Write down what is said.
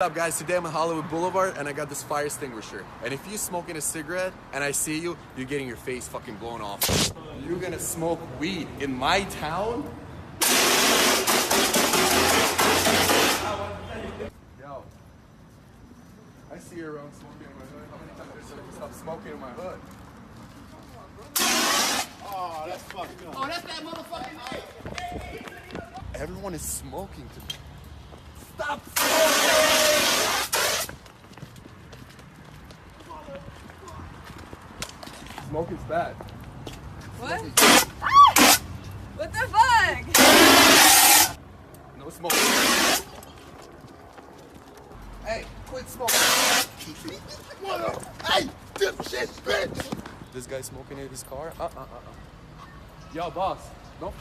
What's up guys, today I'm on Hollywood Boulevard and I got this fire extinguisher. And if you smoking a cigarette and I see you, you're getting your face fucking blown off. You're gonna smoke weed in my town? Yo, I see you around smoking in my hood. How many times did I stop smoking in my hood? Oh, that's fucked up. Oh, that's that motherfucking thing. Everyone is smoking today. Stop smoking! Smoking's bad. What? Ah! What the fuck? No smoking. Hey, quit smoking. What up? Hey, dipshit, bitch! This guy smoking in his car? Yo, boss. Don't.